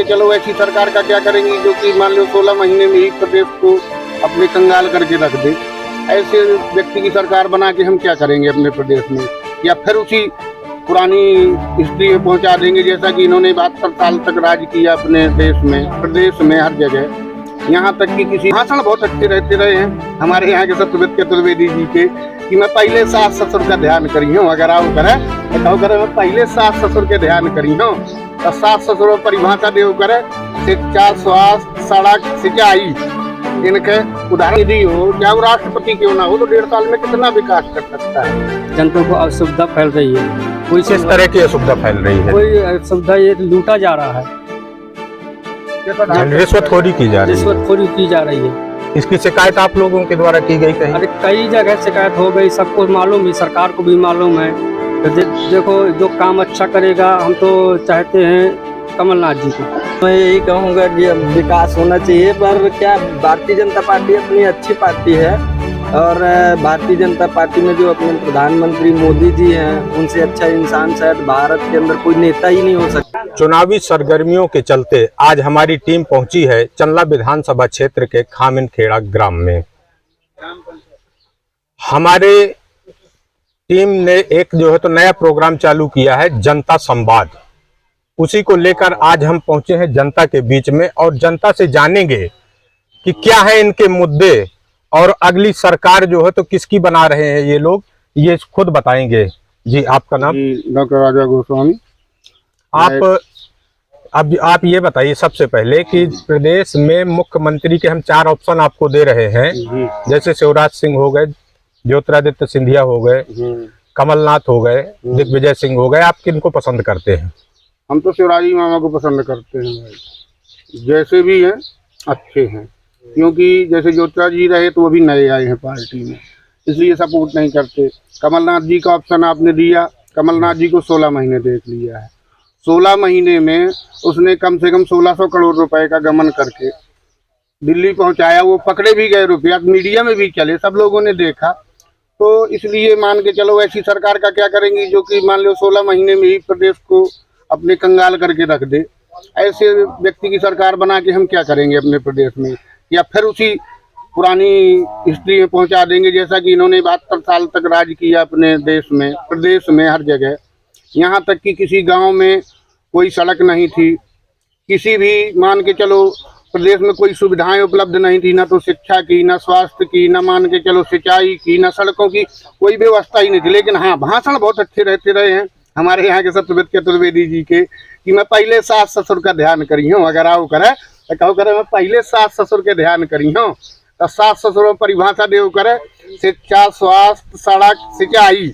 के चलो ऐसी सरकार का क्या करेंगी जो कि मान लो 16 महीने में ही प्रदेश को अपने कंगाल करके रख दे। ऐसे व्यक्ति की सरकार बना के हम क्या करेंगे अपने प्रदेश में, या फिर उसी पुरानी हिस्ट्री में पहुंचा देंगे जैसा कि इन्होंने 72 साल तक राज किया अपने देश में, प्रदेश में, हर जगह। यहाँ तक कि किसी भाषण बहुत अच्छे रहते रहे हैं हमारे यहाँ के सत्यव्रत चतुर्वेदी जी के, कि मैं पहले सास ससुर का ध्यान करी हूँ। अगर आओ करे तो करे मैं पहले सास ससुर के ध्यान करी हूँ। तो सास ससुर परिभाषा देव करे शिक्षा, स्वास्थ्य, सड़क, सिंचाई, इनके उदाहरण दी हो। क्या वो राष्ट्रपति क्यों ना हो तो 1.5 साल में कितना विकास कर सकता है। जनता को असुविधा फैल रही है, कोई किस तरह की असुविधा फैल रही है? कोई असुविधा, ये लूटा जा रहा है, रिश्वतखोरी की जा रही है। रिश्वतखोरी की जा रही है। इसकी शिकायत आप लोगों के द्वारा की गई कहीं? अरे कई जगह शिकायत हो गई, सबको मालूम है, सरकार को भी मालूम है। तो देखो जो काम अच्छा करेगा, हम तो चाहते हैं कमलनाथ जी को। मैं यही कहूँगा कि अब विकास होना चाहिए, पर क्या भारतीय जनता पार्टी अपनी अच्छी पार्टी है, और भारतीय जनता पार्टी में जो अपने प्रधानमंत्री मोदी जी हैं, उनसे अच्छा इंसान शायद भारत के अंदर कोई नेता ही नहीं हो सकता। चुनावी सरगर्मियों के चलते आज हमारी टीम पहुंची है चंदला विधानसभा क्षेत्र के खामिनखेड़ा ग्राम में। हमारे टीम ने एक जो है तो नया प्रोग्राम चालू किया है, जनता संवाद। उसी को लेकर आज हम पहुंचे हैं जनता के बीच में, और जनता से जानेंगे कि क्या है इनके मुद्दे, और अगली सरकार जो है तो किसकी बना रहे हैं ये लोग, ये खुद बताएंगे। जी आपका नाम? डॉक्टर राजा गोस्वामी। आप ये बताइए सबसे पहले कि प्रदेश में मुख्यमंत्री के हम 4 ऑप्शन आपको दे रहे हैं, जैसे शिवराज सिंह हो गए, ज्योतिरादित्य सिंधिया हो गए, कमलनाथ हो गए, दिग्विजय सिंह हो गए, आप किनको पसंद करते हैं? हम तो शिवराज मामा को पसंद करते हैं भाई, जैसे भी हैं अच्छे हैं, क्योंकि जैसे ज्योतिराज जी रहे तो वो भी नए आए हैं पार्टी में, इसलिए सपोर्ट नहीं करते। कमलनाथ जी का ऑप्शन आपने दिया, कमलनाथ जी को 16 महीने देख लिया है। 16 महीने में उसने कम से कम 1600 करोड़ रुपए का गमन करके दिल्ली पहुंचाया। वो पकड़े भी गए, रुपया मीडिया में भी चले, सब लोगों ने देखा। तो इसलिए मान के चलो ऐसी सरकार का क्या करेंगी जो कि मान लो 16 महीने में ही प्रदेश को अपने कंगाल करके रख दे। ऐसे व्यक्ति की सरकार बना के हम क्या करेंगे अपने प्रदेश में, या फिर उसी पुरानी हिस्ट्री में पहुंचा देंगे जैसा कि इन्होंने 72 साल तक राज किया अपने देश में, प्रदेश में, हर जगह। यहाँ तक कि किसी गांव में कोई सड़क नहीं थी, किसी भी मान के चलो प्रदेश में कोई सुविधाएं उपलब्ध नहीं थी, ना तो शिक्षा की, ना स्वास्थ्य की, ना मान के चलो सिंचाई की, ना सड़कों की, कोई व्यवस्था ही नहीं थी। लेकिन हाँ, भाषण बहुत अच्छे रहते रहे हैं हमारे यहाँ के सत्यव्रत चतुर्वेदी जी के, कि मैं पहले सास ससुर का ध्यान करी हूँ। अगर आओ करे तो कहो करे मैं पहले सास ससुर के ध्यान करी हूँ। तो सास ससुर परिभाषा देव करे शिक्षा, स्वास्थ्य, सड़क, सिंचाई,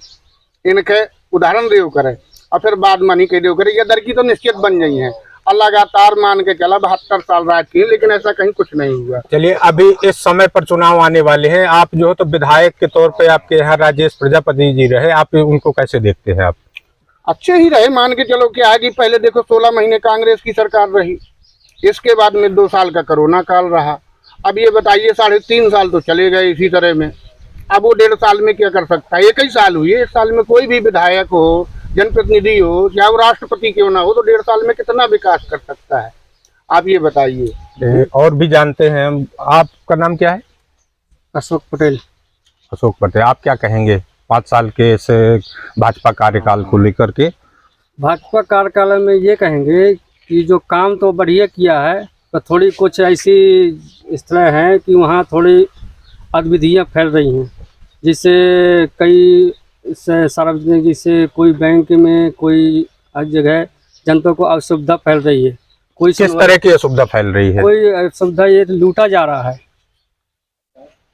इनके उदाहरण देव करे, और फिर बाद मानी कह देव करे। ये दर की तो निश्चित बन गई है। लगातार मान के चला 72 साल राज की, लेकिन ऐसा कहीं कुछ नहीं हुआ। चलिए, अभी इस समय पर चुनाव आने वाले हैं, आप जो है तो विधायक के तौर पे आपके यहाँ राजेश प्रजापति जी रहे, आप उनको कैसे देखते हैं? आप अच्छे ही रहे, मान के चलो क्या है कि पहले देखो 16 महीने कांग्रेस की सरकार रही, इसके बाद में 2 साल का कोरोना काल रहा। अब ये बताइए 3.5 साल तो चले गए इसी तरह में। अब वो 1.5 साल में क्या कर सकता है? 1 ही साल हुई है, 1 साल में कोई भी विधायक हो, जनप्रतिनिधि हो, या वो राष्ट्रपति क्यों ना हो तो 1.5 साल में कितना विकास कर सकता है, आप ये बताइए। और भी जानते हैं, आपका नाम क्या है? अशोक पटेल। अशोक पटेल, आप क्या कहेंगे 5 साल के इस भाजपा कार्यकाल को लेकर के? भाजपा कार्यकाल में ये कहेंगे कि जो काम तो बढ़िया किया है, तो थोड़ी कुछ ऐसी इस तरह है कि वहाँ थोड़ी अद्विधियाँ फैल रही हैं, जिससे कई सार्वजनिक, जिससे कोई बैंक में, कोई हर जगह जनता को असुविधा फैल रही है। कोई किस तरह की असुविधा फैल रही है? कोई असुविधा, ये लूटा जा रहा है,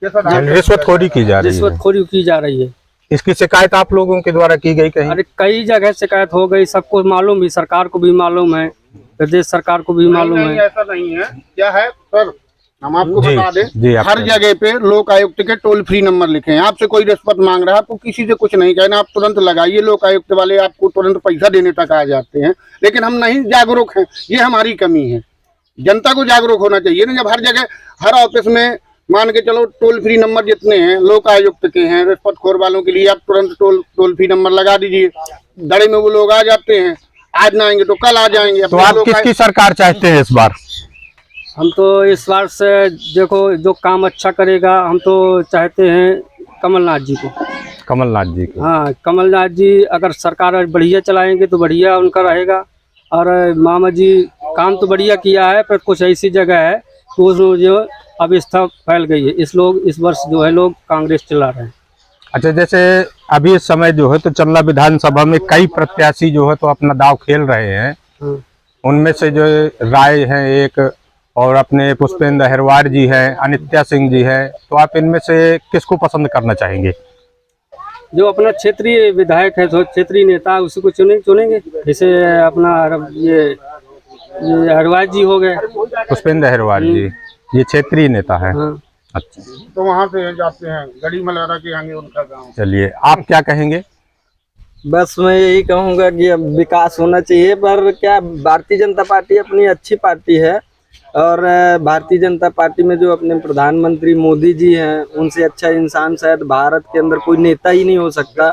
रिश्वतखोरी की जा रही है। रिश्वतखोरी की जा रही है। इसकी शिकायत आप लोगों के द्वारा की गई कहीं? अरे कई जगह शिकायत हो गई, सबको मालूम है, सरकार को भी मालूम है, प्रदेश सरकार को भी मालूम है। ऐसा नहीं है, क्या है सर, हम आपको बता दें, हर आप जगह पे लोक आयुक्त के टोल फ्री नंबर लिखे हैं। आपसे कोई रिश्वत मांग रहा है, आपको किसी से कुछ नहीं कहना, आप तुरंत लगाइए, लोक आयुक्त वाले आपको तुरंत पैसा देने तक आ जाते हैं। लेकिन हम नहीं जागरूक हैं, ये हमारी कमी है। जनता को जागरूक होना चाहिए ना, जब हर जगह हर ऑफिस में मान के चलो टोल फ्री नंबर जितने हैं लोक आयुक्त के हैं, रिश्वतखोर वालों के लिए आप तुरंत टोल फ्री नंबर लगा दीजिए, दड़े में वो लोग आ जाते हैं। आज ना आएंगे तो कल आ जाएंगे। तो अपने आप लोग किसकी सरकार चाहते हैं इस बार? हम तो इस बार से देखो जो काम अच्छा करेगा हम तो चाहते हैं कमलनाथ जी को। कमलनाथ जी को। हाँ, कमलनाथ जी अगर सरकार बढ़िया चलाएंगे तो बढ़िया उनका रहेगा। और मामा जी काम तो बढ़िया किया है, पर कुछ ऐसी जगह है कि उसमें जो अव्यवस्था फैल गई है, इस वर्ष जो है लोग कांग्रेस चला रहे हैं। अच्छा, जैसे अभी इस समय जो है तो चंबा विधानसभा में कई प्रत्याशी जो है तो अपना दाव खेल रहे हैं। हाँ। उनमें से जो राय है एक, और अपने पुष्पेंद्र अहिरवार जी है, अनित्या सिंह जी है, तो आप इनमें से किसको पसंद करना चाहेंगे? जो अपना क्षेत्रीय विधायक है, जो क्षेत्रीय नेता, उसी को चुनेंगे। जैसे अपना ये अहिरवार जी हो गए, पुष्पेंद्र अहिरवार जी, ये क्षेत्रीय नेता है। हाँ। अच्छा, तो वहाँ से जाते हैं गड़ी मलारा के आगे उनका गाँव। चलिए, आप क्या कहेंगे? बस मैं यही कहूँगा कि अब विकास होना चाहिए, पर क्या भारतीय जनता पार्टी अपनी अच्छी पार्टी है, और भारतीय जनता पार्टी में जो अपने प्रधानमंत्री मोदी जी हैं, उनसे अच्छा इंसान शायद भारत के अंदर कोई नेता ही नहीं हो सकता।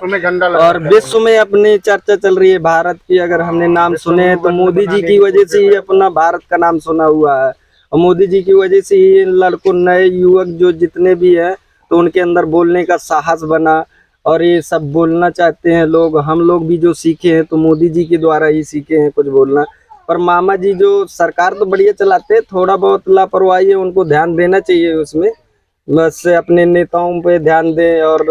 और विश्व में अपनी चर्चा चल रही है भारत की, अगर हमने नाम सुने हैं तो मोदी जी की वजह से ही अपना भारत का नाम सुना हुआ है। और मोदी जी की वजह से ही लड़कों, नए युवक जो जितने भी हैं, तो उनके अंदर बोलने का साहस बना, और ये सब बोलना चाहते हैं लोग। हम लोग भी जो सीखे हैं तो मोदी जी के द्वारा ही सीखे हैं कुछ बोलना। पर मामा जी जो सरकार तो बढ़िया चलाते हैं, थोड़ा बहुत लापरवाही है, उनको ध्यान देना चाहिए उसमें। बस अपने नेताओं पे ध्यान दें, और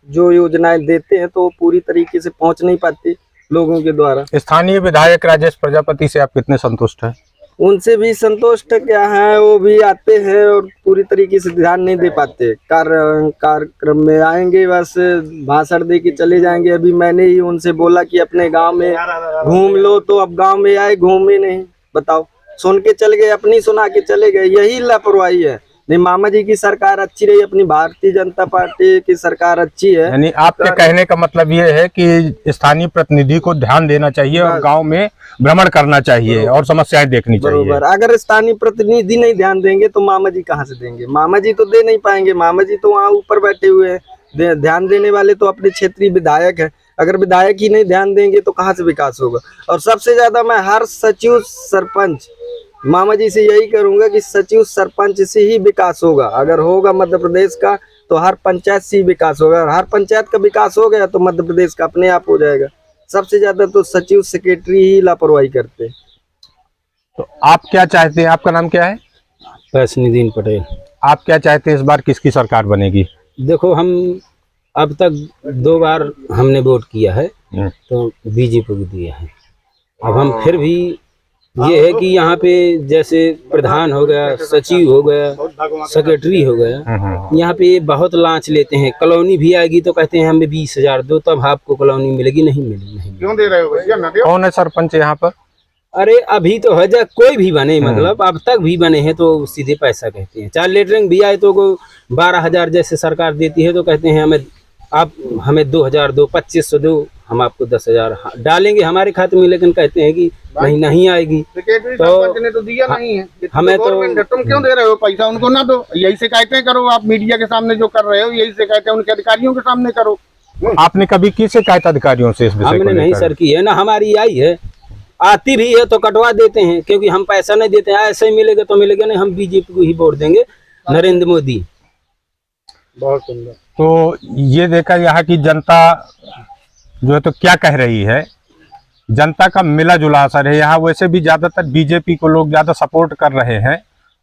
जो योजनाएं देते हैं तो वो पूरी तरीके से पहुंच नहीं पाती लोगों के द्वारा। स्थानीय विधायक राजेश प्रजापति से आप कितने संतुष्ट हैं? उनसे भी संतुष्ट क्या है, वो भी आते हैं और पूरी तरीके से ध्यान नहीं दे पाते। कार्यक्रम में आएंगे, बस भाषण दे के चले जाएंगे। अभी मैंने ही उनसे बोला कि अपने गांव में घूम लो, तो अब गांव में आए, घूमे नहीं। बताओ, सुन के चले गए, अपनी सुना के चले गए। यही लापरवाही है। नहीं, मामा जी की सरकार अच्छी रही, अपनी भारतीय जनता पार्टी की सरकार अच्छी है। यानी आपके कहने का मतलब ये है कि स्थानीय प्रतिनिधि को ध्यान देना चाहिए और गांव में भ्रमण करना चाहिए और समस्याएं देखनी चाहिए। बरोबर। अगर स्थानीय प्रतिनिधि नहीं ध्यान देंगे तो मामा जी कहाँ से देंगे? मामा जी तो दे नहीं पाएंगे। मामा जी तो वहाँ ऊपर बैठे हुए हैं। ध्यान देने वाले तो अपने क्षेत्रीय विधायक है। अगर विधायक ही नहीं ध्यान देंगे तो कहाँ से विकास होगा? और सबसे ज्यादा मैं हर सचिव, सरपंच, मामा जी से यही करूंगा कि सचिव, सरपंच से ही विकास होगा। अगर होगा मध्य प्रदेश का तो हर पंचायत से ही विकास होगा। और हर पंचायत का विकास हो गया तो मध्य प्रदेश का अपने आप हो जाएगा। सबसे ज्यादा तो सचिव, सेक्रेटरी ही लापरवाही करते हैं। तो आप क्या चाहते हैं? आपका नाम क्या है? फैसनुद्दीन पटेल। आप क्या चाहते हैं इस बार किसकी सरकार बनेगी? देखो, हम अब तक 2 बार हमने वोट किया है तो बीजेपी को दिया है। अब हम फिर भी ये है कि यहाँ पे जैसे प्रधान हो गया, सचिव हो गया, सेक्रेटरी हो गया, यहाँ पे बहुत लांच लेते हैं। कॉलोनी भी आएगी तो कहते हैं हमें 20,000 दो, तब आपको कॉलोनी मिलेगी। नहीं मिलेगी, नहीं। क्यों दे रहे हो भैया? ना दो। कौन है सरपंच यहाँ पर? अरे अभी तो है, कोई भी बने, मतलब अब तक भी बने हैं तो सीधे पैसा कहते हैं। चाहे लेटरिंग भी आए तो 12,000 जैसे सरकार देती है तो कहते हैं हमें 2,000 दो, 2,500 दो, हम आपको 10,000 डालेंगे हमारे खाते में। लेकिन कहते हैं कि नहीं आएगी। तो ने तो दिया नहीं है हमें तो तुम क्यों दे रहे हो पैसा? उनको ना दो। यही शिकायतें करो आप मीडिया के सामने जो कर रहे हो, यही शिकायतें उनके अधिकारियों के सामने करो। आपने कभी की शिकायत अधिकारियों से इस विषय को हमने नहीं लेकर? सर की है ना, हमारी आई है, आती भी है तो कटवा देते हैं, क्योंकि हम पैसा नहीं देते हैं। ऐसे ही मिलेगा तो मिलेगा नहीं, हम बीजेपी को ही वोट देंगे, नरेंद्र मोदी। बहुत सुंदर। तो ये देखा यहाँ की जनता जो है तो क्या कह रही है, जनता का मिला जुला असर है। यहाँ वैसे भी ज्यादातर बीजेपी को लोग ज्यादा सपोर्ट कर रहे हैं,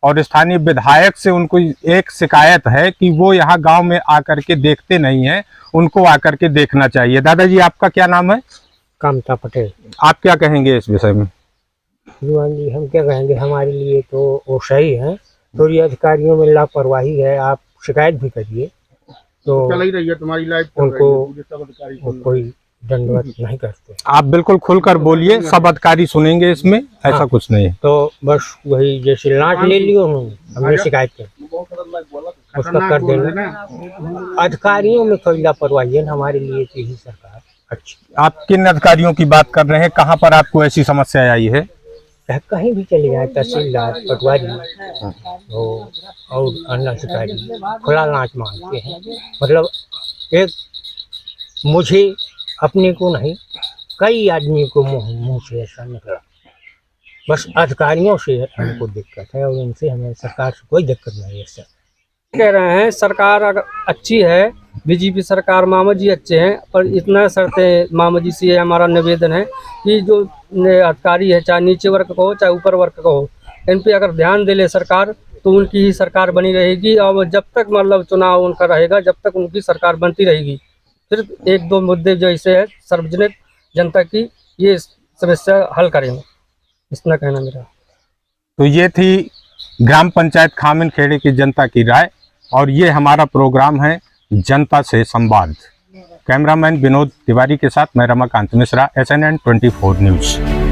और स्थानीय विधायक से उनको एक शिकायत है कि वो यहाँ गांव में आकर के देखते नहीं हैं, उनको आकर के देखना चाहिए। दादाजी, आपका क्या नाम है? कामता पटेल। आप क्या कहेंगे इस विषय में? युवान जी, हम क्या कहेंगे, हमारे लिए तो वो सही है। थोड़ी अधिकारियों में लापरवाही है, आप शिकायत भी करिए तो चल ही रही है तुम्हारी लाइफ, उनको कोई दंडवत नहीं करते। आप बिल्कुल खुलकर बोलिए, सब अधिकारी सुनेंगे, इसमें ऐसा कुछ नहीं है। तो बस वही जैसे लांच ले लियो, हमने शिकायत कर उसका कर देना। अधिकारियों में थोड़ी लापरवाही है, हमारे लिए तो यही सरकार अच्छी। आप किन अधिकारियों की बात कर रहे हैं? कहाँ पर आपको ऐसी समस्या आई है? कहीं भी चले जाए, तहसीलदार, पटवारी और अन्य अधिकारी खुला लांच मांगते हैं। मतलब एक मुझे अपने को नहीं, कई आदमी को मुंह से ऐसा निकला। बस अधिकारियों से हमको दिक्कत है और उनसे हमें सरकार से कोई दिक्कत नहीं है सर। कह रहे हैं सरकार अगर अच्छी है, बीजेपी सरकार, मामा जी अच्छे हैं, पर इतना शर्तें मामा जी से हमारा निवेदन है कि जो अधिकारी है, चाहे नीचे वर्ग का हो चाहे ऊपर वर्ग का हो, इन पे अगर ध्यान दे ले सरकार तो उनकी ही सरकार बनी रहेगी। और जब तक मतलब चुनाव उनका रहेगा, जब तक उनकी सरकार बनती रहेगी। सिर्फ एक दो मुद्दे जैसे है सार्वजनिक जनता की, ये समस्या हल करेंगे, इतना कहना मेरा। तो ये थी ग्राम पंचायत खामिनखेड़े की जनता की राय, और ये हमारा प्रोग्राम है जनता से संवाद। कैमरामैन विनोद तिवारी के साथ मैं रमाकांत मिश्रा, SNN 24 न्यूज़।